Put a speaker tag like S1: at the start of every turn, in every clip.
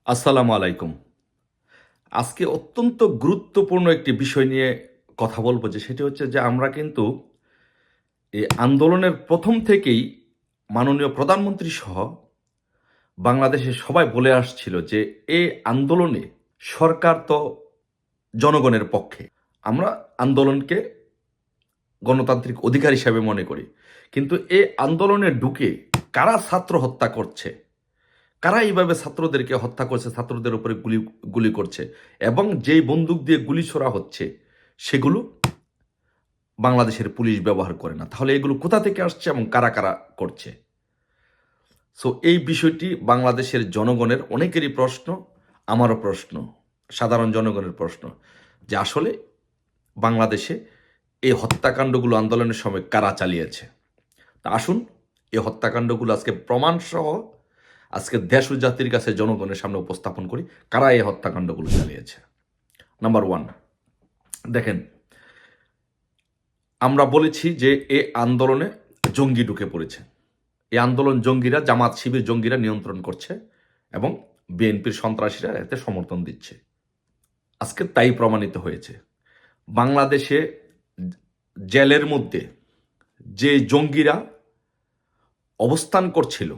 S1: আসসালামু আলাইকুম। আজকে অত্যন্ত গুরুত্বপূর্ণ একটি বিষয় নিয়ে কথা বলব, সেটি হচ্ছে যে আমরা কিন্তু এই আন্দোলনের প্রথম থেকেই মাননীয় প্রধানমন্ত্রী সহ বাংলাদেশের সবাই বলে আসছিল যে এই আন্দোলনে সরকার তো জনগণের পক্ষে। আমরা আন্দোলনকে গণতান্ত্রিক অধিকার হিসাবে মনে করি। কিন্তু এই আন্দোলনে ঢুকে কারা ছাত্র হত্যা করছে, কারা এইভাবে ছাত্রদেরকে হত্যা করছে, ছাত্রদের উপরে গুলি গুলি করছে এবং যেই বন্দুক দিয়ে গুলি ছোড়া হচ্ছে সেগুলো বাংলাদেশের পুলিশ ব্যবহার করে না, তাহলে এগুলো কোথা থেকে আসছে এবং কারা কারা করছে? সো এই বিষয়টি বাংলাদেশের জনগণের অনেকেরই প্রশ্ন, আমারও প্রশ্ন, সাধারণ জনগণের প্রশ্ন, যে আসলে বাংলাদেশে এই হত্যাকাণ্ডগুলো আন্দোলনের সময় কারা চালিয়েছে। তা আসুন এই হত্যাকাণ্ডগুলো আজকে প্রমাণসহ আজকে দেশ ও জাতির কাছে জনগণের সামনে উপস্থাপন করি কারা এই হত্যাকাণ্ডগুলো চালিয়েছে। নাম্বার ওয়ান, দেখেন, আমরা বলেছি যে এই আন্দোলনে জঙ্গি ঢুকে পড়েছে। এই আন্দোলন জঙ্গিরা, জামাত শিবির জঙ্গিরা নিয়ন্ত্রণ করছে এবং বিএনপির সন্ত্রাসীরা এতে সমর্থন দিচ্ছে। আজকে তাই প্রমাণিত হয়েছে। বাংলাদেশে জেলের মধ্যে যে জঙ্গিরা অবস্থান করছিল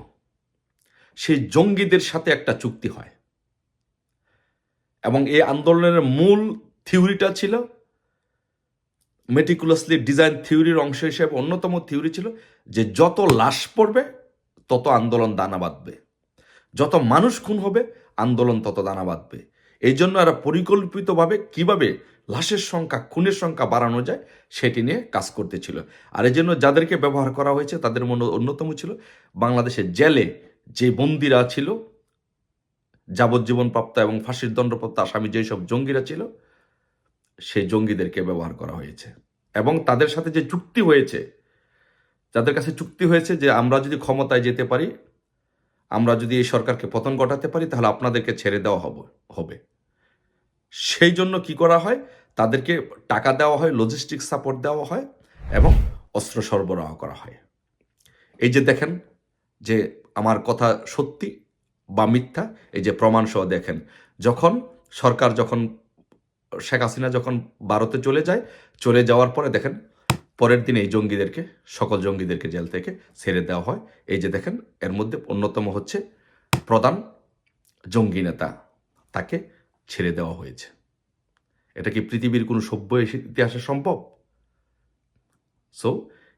S1: সেই জঙ্গিদের সাথে একটা চুক্তি হয় এবং এই আন্দোলনের মূল থিওরিটা ছিল, মেটিকুলাসলি ডিজাইন থিওরির অংশ হিসেবে অন্যতম থিওরি ছিল যে যত লাশ পড়বে তত আন্দোলন দানা বাঁধবে, যত মানুষ খুন হবে আন্দোলন তত দানা বাঁধবে। এই জন্য এরা পরিকল্পিতভাবে কিভাবে লাশের সংখ্যা, খুনের সংখ্যা বাড়ানো যায় সেটি নিয়ে কাজ করতেছিল। আর এই জন্য যাদেরকে ব্যবহার করা হয়েছে তাদের মধ্যে অন্যতম ছিল বাংলাদেশের জেলে যে বন্দিরা ছিল, যাবজ্জীবনপ্রাপ্ত এবং ফাঁসির দণ্ডপ্রাপ্ত আসামি যেসব জঙ্গিরা ছিল, সেই জঙ্গিদেরকে ব্যবহার করা হয়েছে। এবং তাদের সাথে যে চুক্তি হয়েছে, যাদের কাছে চুক্তি হয়েছে যে আমরা যদি ক্ষমতায় যেতে পারি, আমরা যদি এই সরকারকে পতন ঘটাতে পারি, তাহলে আপনাদেরকে ছেড়ে দেওয়া হবে। সেই জন্য কি করা হয়, তাদেরকে টাকা দেওয়া হয়, লজিস্টিক সাপোর্ট দেওয়া হয় এবং অস্ত্র সরবরাহ করা হয়। এই যে দেখেন যে আমার কথা সত্যি বা মিথ্যা, এই যে প্রমাণ সহ দেখেন, যখন সরকার, যখন শেখ হাসিনা যখন ভারতে চলে যাওয়ার পরে দেখেন পরের দিন এই জঙ্গিদেরকে, সকল জঙ্গিদেরকে জেল থেকে ছেড়ে দেওয়া হয়। এই যে দেখেন, এর মধ্যে অন্যতম হচ্ছে প্রধান জঙ্গি নেতা, তাকে ছেড়ে দেওয়া হয়েছে। এটা কি পৃথিবীর কোনো সভ্য ইতিহাসে সম্ভব? সো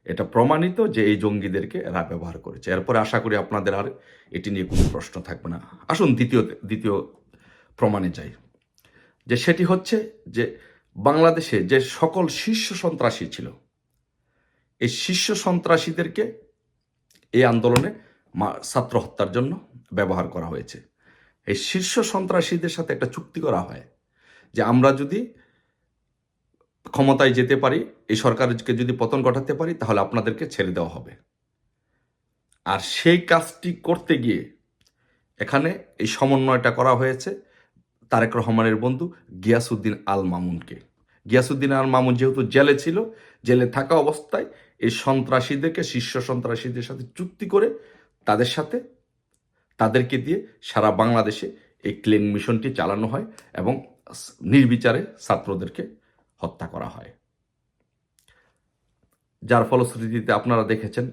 S1: এটা প্রমাণিত যে এই জঙ্গিদেরকে এরা ব্যবহার করেছে। এরপরে আশা করি আপনাদের আর এটি নিয়ে কোনো প্রশ্ন থাকবে না। আসুন দ্বিতীয় প্রমাণে যাই, যে সেটি হচ্ছে যে বাংলাদেশে যে সকল শীর্ষ সন্ত্রাসী ছিল, এই শীর্ষ সন্ত্রাসীদেরকে এই আন্দোলনে ছাত্র হত্যার জন্য ব্যবহার করা হয়েছে। এই শীর্ষ সন্ত্রাসীদের সাথে একটা চুক্তি করা হয় যে আমরা যদি ক্ষমতায় যেতে পারি, এই সরকারকে যদি পতন ঘটাতে পারি, তাহলে আপনাদেরকে ছেড়ে দেওয়া হবে। আর সেই কাজটি করতে গিয়ে এখানে এই সমন্বয়টা করা হয়েছে তারেক রহমানের বন্ধু গিয়াসউদ্দিন আল মামুনকে। গিয়াসউদ্দিন আল মামুন যেহেতু জেলে ছিল, জেলে থাকা অবস্থায় এই সন্ত্রাসীদেরকে, শীর্ষ সন্ত্রাসীদের সাথে চুক্তি করে তাদেরকে দিয়ে সারা বাংলাদেশে এই ক্লিন মিশনটি চালানো হয় এবং নির্বিচারে ছাত্রদেরকে হত্যা করা হয়। যার ফলশ্রুতিতে আপনারা দেখেছেন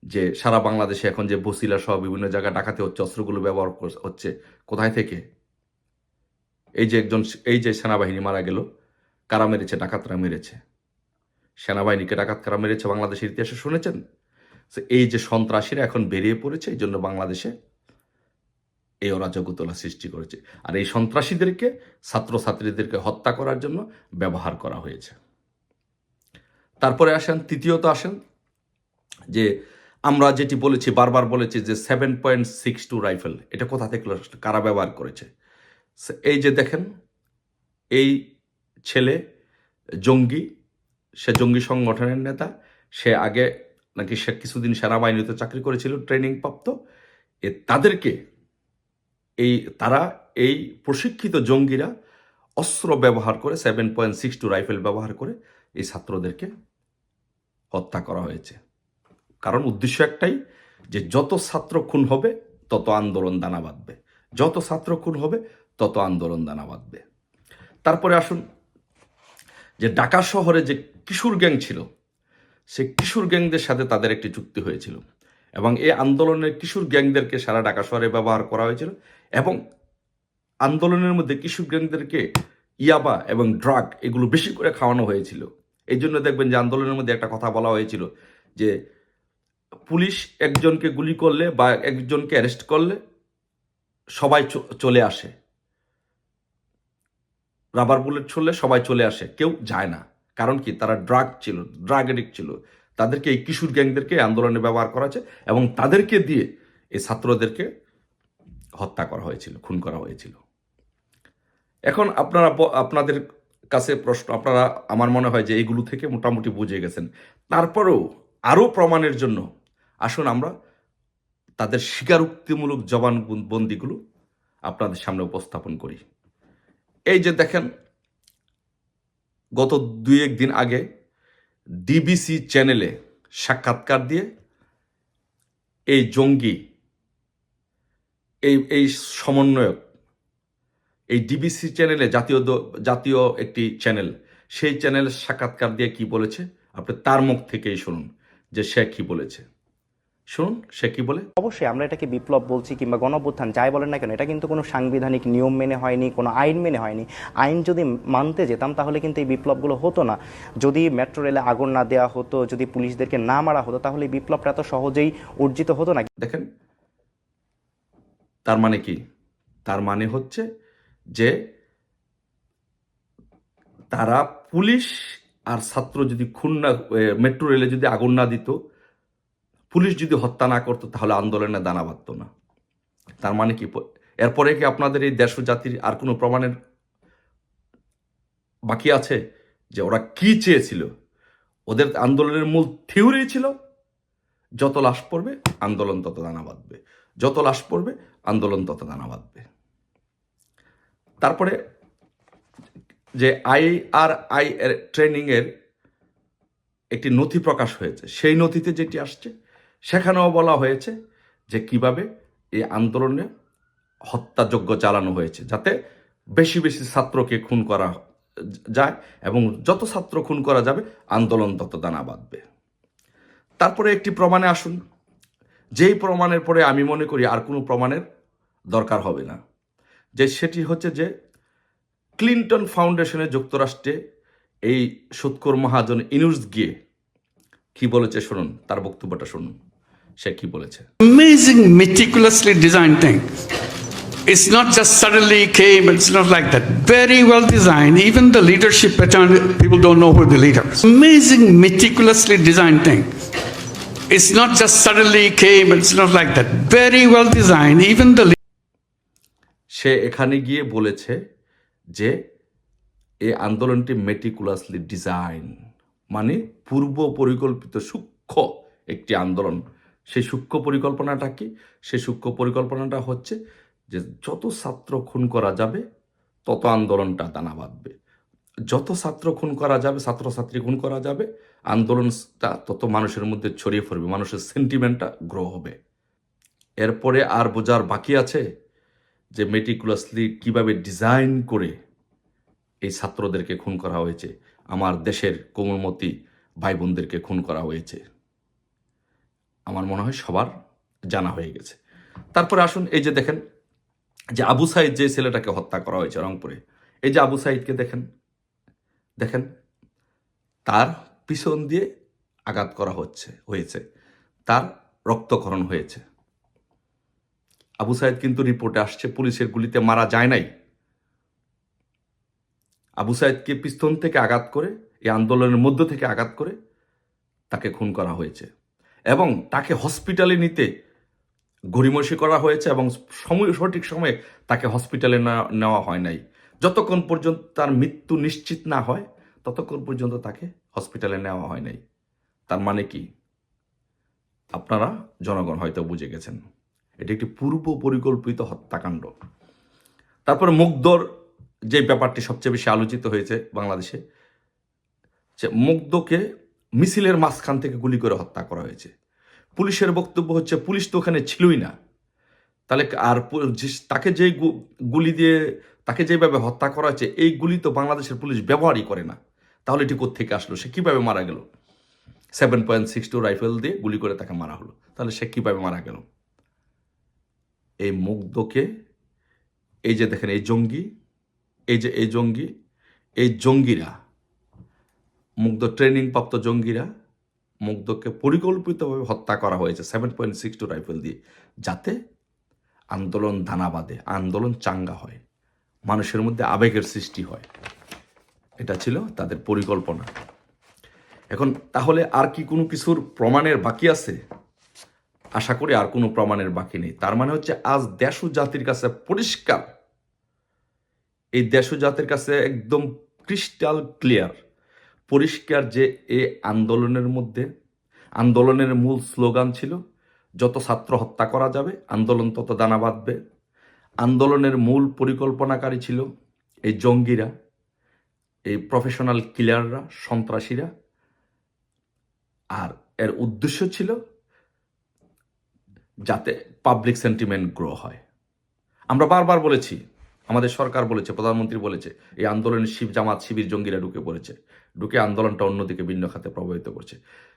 S1: যে সারা বাংলাদেশে এখন যে বসিলা সহ বিভিন্ন জায়গায় ডাকাতি হচ্ছে, অস্ত্রগুলো ব্যবহার হচ্ছে কোথায় থেকে? এই যে সেনাবাহিনী মারা গেল, কারা মেরেছে? ডাকাতরা মেরেছে। সেনাবাহিনীকে ডাকাত কারা মেরেছে বাংলাদেশের ইতিহাসে শুনেছেন? এই যে সন্ত্রাসীরা এখন বেরিয়ে পড়েছে, এই জন্য বাংলাদেশে এই অরাজকতা সৃষ্টি করেছে। আর এই সন্ত্রাসীদেরকে, ছাত্রছাত্রীদেরকে হত্যা করার জন্য ব্যবহার করা হয়েছে। তারপরে তৃতীয়ত আসেন যে আমরা যেটি বলেছি, বারবার বলেছি যে 7.62 রাইফেল, এটা কোথা থেকে কারা ব্যবহার করেছে? এই যে দেখেন, এই ছেলে জঙ্গি, সে জঙ্গি সংগঠনের নেতা। সে আগে নাকি সে কিছুদিন সেনাবাহিনীতে চাকরি করেছিল, ট্রেনিং প্রাপ্ত। তারা এই প্রশিক্ষিত জঙ্গিরা অস্ত্র ব্যবহার করে, 7.62 রাইফেল ব্যবহার করে এই ছাত্রদেরকে হত্যা করা হয়েছে। কারণ উদ্দেশ্য একটাই, যে যত ছাত্র খুন হবে তত আন্দোলন দানা বাঁধবে, যত ছাত্র খুন হবে তত আন্দোলন দানা বাঁধবে। তারপরে আসুন যে ঢাকা শহরে যে কিশোর গ্যাং ছিল, সেই কিশোর গ্যাংদের সাথে তাদের একটি চুক্তি হয়েছিল এবং এই আন্দোলনের কিশোর গ্যাংদেরকে সারা ঢাকা শহরে ব্যবহার করা হয়েছিল এবং আন্দোলনের মধ্যে কিশোর গ্যাংদেরকে ইয়াবা এবং ড্রাগ এগুলো বেশি করে খাওয়ানো হয়েছিল। এই জন্য দেখবেন যে আন্দোলনের মধ্যে একটা কথা বলা হয়েছিল যে পুলিশ একজনকে গুলি করলে বা একজনকে অ্যারেস্ট করলে সবাই চলে আসে, রাবার বুলেট ছুড়লে সবাই চলে আসে, কেউ যায় না। কারণ কি? তারা ড্রাগ এডিক্ট ছিল। তাদেরকে এই কিশোর গ্যাংদেরকে আন্দোলনে ব্যবহার করা হয়েছে এবং তাদেরকে দিয়ে এই ছাত্রদেরকে হত্যা করা হয়েছিল, খুন করা হয়েছিল। এখন আপনাদের কাছে প্রশ্ন, আপনারা আমার মনে হয় যে এইগুলো থেকে মোটামুটি বুঝে গেছেন। তারপরেও আরও প্রমাণের জন্য আসুন আমরা তাদের স্বীকারোক্তিমূলক জবানবন্দিগুলো আপনাদের সামনে উপস্থাপন করি। এই যে দেখেন, গত 2-1 দিন আগে ডিবিসি চ্যানেলে সাক্ষাৎকার দিয়ে এই জঙ্গি, এই সমন্বয়ক, এই ডিবিসি চ্যানেলে জাতীয় একটি চ্যানেল, সেই চ্যানেলের সাক্ষাৎকার দিয়ে কি বলেছে আপনি তার মুখ থেকেই শুনুন যে সে কি বলেছে। শুনুন সে কি বলে।
S2: অবশ্যই আমরা এটাকে বিপ্লব বলছি কিংবা গণঅভ্যুত্থান যাই বলেন না কেন, এটা কিন্তু কোনো সাংবিধানিক নিয়ম মেনে হয়নি, কোনো আইন মেনে হয়নি। আইন যদি মানতে যেতাম তাহলে কিন্তু এই বিপ্লবগুলো হতো না। যদি মেট্রো রেলে আগুন না দেওয়া হতো, যদি পুলিশদেরকে না মারা হতো, তাহলে এই বিপ্লবটা এত সহজেই অর্জিত হতো না।
S1: দেখেন তার মানে কি? তার মানে হচ্ছে যে তারা পুলিশ আর ছাত্র যদি মেট্রো রেলে যদি আগুন না দিত, পুলিশ যদি হত্যা না করতো, তাহলে আন্দোলনে দানা বাঁধত না। তার মানে কি? এরপরে কি আপনাদের এই দেশ ও জাতির আর কোনো প্রমাণের বাকি আছে যে ওরা কি চেয়েছিল? ওদের আন্দোলনের মূল থিওরি ছিল যত লাশ পড়বে আন্দোলন তত দানা বাঁধবে, যত লাশ পড়বে আন্দোলন তত দানা বাঁধবে। তারপরে যে IRI এর ট্রেনিং এর একটি নথি প্রকাশ হয়েছে, সেই নথিতে যেটি আসছে সেখানেও বলা হয়েছে যে কিভাবে এই আন্দোলনে হত্যাযজ্ঞ চালানো হয়েছে, যাতে বেশি বেশি ছাত্রকে খুন করা যায় এবং যত ছাত্র খুন করা যাবে আন্দোলন তত দানা বাঁধবে। তারপরে একটি প্রমাণে আসুন, যেই প্রমাণের পরে আমি মনে করি আর কোনো প্রমাণের দরকার হবে না, যে সেটি হচ্ছে যে ক্লিন্টন ফাউন্ডেশনে যুক্তরাষ্ট্রে এই সুৎখোর মহাজন ইনুস গিয়ে কি বলেছে শুনুন, তার বক্তব্যটা শুনুন সে কি বলেছে।
S3: Amazing, meticulously designed thing. It's not just suddenly came, it's not like that. Very well designed. Even the leadership pattern, people don't know who the leader is. Amazing, meticulously designed thing. It's not just suddenly came, it's not like that. Very well designed. Even the
S1: সে এখানে গিয়ে বলেছে যে এই আন্দোলনটি meticulously design, মানে পূর্ব পরিকল্পিত সূক্ষ্ম একটি আন্দোলন। সেই সূক্ষ্ম পরিকল্পনাটা কি? সেই সূক্ষ্ম পরিকল্পনাটা হচ্ছে যে যত ছাত্র খুন করা যাবে তত আন্দোলনটা দানা বাঁধবে, যত ছাত্র খুন করা যাবে, ছাত্রছাত্রী খুন করা যাবে, আন্দোলনটা তত মানুষের মধ্যে ছড়িয়ে পড়বে, মানুষের সেন্টিমেন্টটা গ্রো হবে। এরপরে আর বোঝার বাকি আছে যে মেটিকুলাসলি কিভাবে ডিজাইন করে এই ছাত্রদেরকে খুন করা হয়েছে, আমার দেশের কোমলমতি ভাই বোনদেরকে খুন করা হয়েছে। আমার মনে হয় সবার জানা হয়ে গেছে। তারপরে আসুন, এই যে দেখেন যে আবু সাইদ, যে ছেলেটাকে হত্যা করা হয়েছে রংপুরে, এই যে আবু সাইদকে দেখেন তার পিছন দিয়ে আঘাত করা হয়েছে, তার রক্তক্ষরণ হয়েছে। আবু সাইদ কিন্তু রিপোর্টে আসছে পুলিশের গুলিতে মারা যায় নাই। আবু সাইদকে পিস্তন থেকে আঘাত করে, এই আন্দোলনের মধ্য থেকে আঘাত করে তাকে খুন করা হয়েছে এবং তাকে হসপিটালে নিতে গড়িমসি করা হয়েছে এবং সঠিক সময়ে তাকে হসপিটালে নেওয়া হয় নাই। যতক্ষণ পর্যন্ত তার মৃত্যু নিশ্চিত না হয় ততক্ষণ পর্যন্ত তাকে হসপিটালে নেওয়া হয় নাই। তার মানে কি? আপনারা জনগণ হয়তো বুঝে গেছেন, এটি একটি পূর্ব পরিকল্পিত হত্যাকাণ্ড। তারপরে মুগ্ধর যে ব্যাপারটি সবচেয়ে বেশি আলোচিত হয়েছে বাংলাদেশে, যে মুগ্ধকে মিছিলের মাঝখান থেকে গুলি করে হত্যা করা হয়েছে। পুলিশের বক্তব্য হচ্ছে পুলিশ তো ওখানে ছিলই না, তাহলে আর তাকে যে গুলি দিয়ে তাকে যেভাবে হত্যা করা হয়েছে, এই গুলি তো বাংলাদেশের পুলিশ ব্যবহারই করে না। তাহলে এটি কোত্থেকে আসলো? সে কিভাবে মারা গেল? 7.62 রাইফেল দিয়ে গুলি করে তাকে মারা হলো। তাহলে সে কিভাবে মারা গেল? এই মুগ্ধকে, এই যে দেখেন এই জঙ্গি, এই জঙ্গিরা, মুগ্ধ ট্রেনিং প্রাপ্ত জঙ্গিরা মুগ্ধকে পরিকল্পিতভাবে হত্যা করা হয়েছে 7.62 রাইফেল দিয়ে, যাতে আন্দোলন দানা বাঁধে, আন্দোলন চাঙ্গা হয়, মানুষের মধ্যে আবেগের সৃষ্টি হয়। এটা ছিল তাদের পরিকল্পনা। এখন তাহলে আর কি কোনো কিছুর প্রমাণের বাকি আছে? আশা করি আর কোনো প্রমাণের বাকি নেই। তার মানে হচ্ছে আজ দেশ ও জাতির কাছে পরিষ্কার, এই দেশ ও জাতির কাছে একদম ক্রিস্টাল ক্লিয়ার, পরিষ্কার যে এই আন্দোলনের মধ্যে, আন্দোলনের মূল স্লোগান ছিল যত ছাত্র হত্যা করা যাবে আন্দোলন তত দানা বাঁধবে। আন্দোলনের মূল পরিকল্পনাকারী ছিল এই জঙ্গিরা, এই প্রফেশনাল কিলাররা, সন্ত্রাসীরা। আর এর উদ্দেশ্য ছিল যাতে পাবলিক সেন্টিমেন্ট গ্রো হয়। আমরা বারবার বলেছি, আমাদের সরকার বলেছে, প্রধানমন্ত্রী বলেছে, এই আন্দোলনের জামাত শিবির জঙ্গিরা ঢুকে আন্দোলনটা অন্যদিকে ভিন্ন খাতে প্রভাবিত করছে।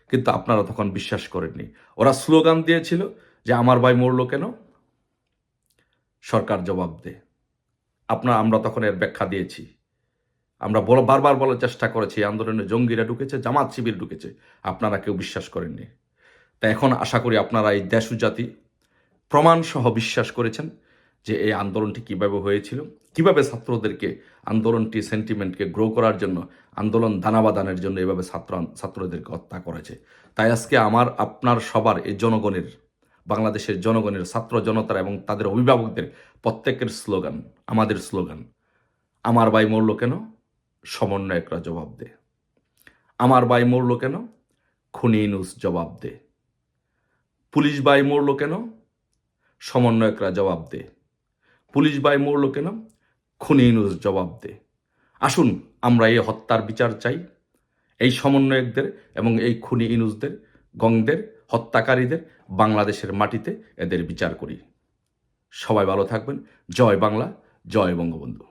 S1: কিন্তু আপনারা তখন বিশ্বাস করেননি। ওরা স্লোগান দিয়েছিল যে আমার ভাই মরলো কেন, সরকার জবাব দে। আমরা তখন এর ব্যাখ্যা দিয়েছি। আমরা বারবার বলার চেষ্টা করেছি আন্দোলনে জঙ্গিরা ঢুকেছে, জামাত শিবির ঢুকেছে, আপনারা কেউ বিশ্বাস করেননি। তাই এখন আশা করি আপনারা এই দেশ ও জাতি প্রমাণ সহ বিশ্বাস করেছেন যে এই আন্দোলনটি কিভাবে হয়েছিল, কিভাবে ছাত্রদেরকে, আন্দোলনটি সেন্টিমেন্টকে গ্রো করার জন্য, আন্দোলন দানাবাদানের জন্য এভাবে ছাত্রদেরকে হত্যা করেছে। তাই আজকে আমার আপনার সবার, এই জনগণের, বাংলাদেশের জনগণের, ছাত্র জনতার এবং তাদের অভিভাবকদের প্রত্যেকের স্লোগান, আমাদের স্লোগান, আমার ভাই মরল কেন, সমন্বয়করা জবাব দে। আমার ভাই মরল কেন, খুনি ইউনূস জবাব দে। পুলিশ ভাই মরল কেন, সমন্বয়করা জবাব দে। পুলিশ ভাই মরল কেন, খুনি ইউনূস জবাব দে। আসুন আমরা এই হত্যার বিচার চাই, এই সমন্বয়কদের এবং এই খুনি ইউনূসদের, গংদের, হত্যাকারীদের বাংলাদেশের মাটিতে এদের বিচার করি। সবাই ভালো থাকবেন। জয় বাংলা, জয় বঙ্গবন্ধু।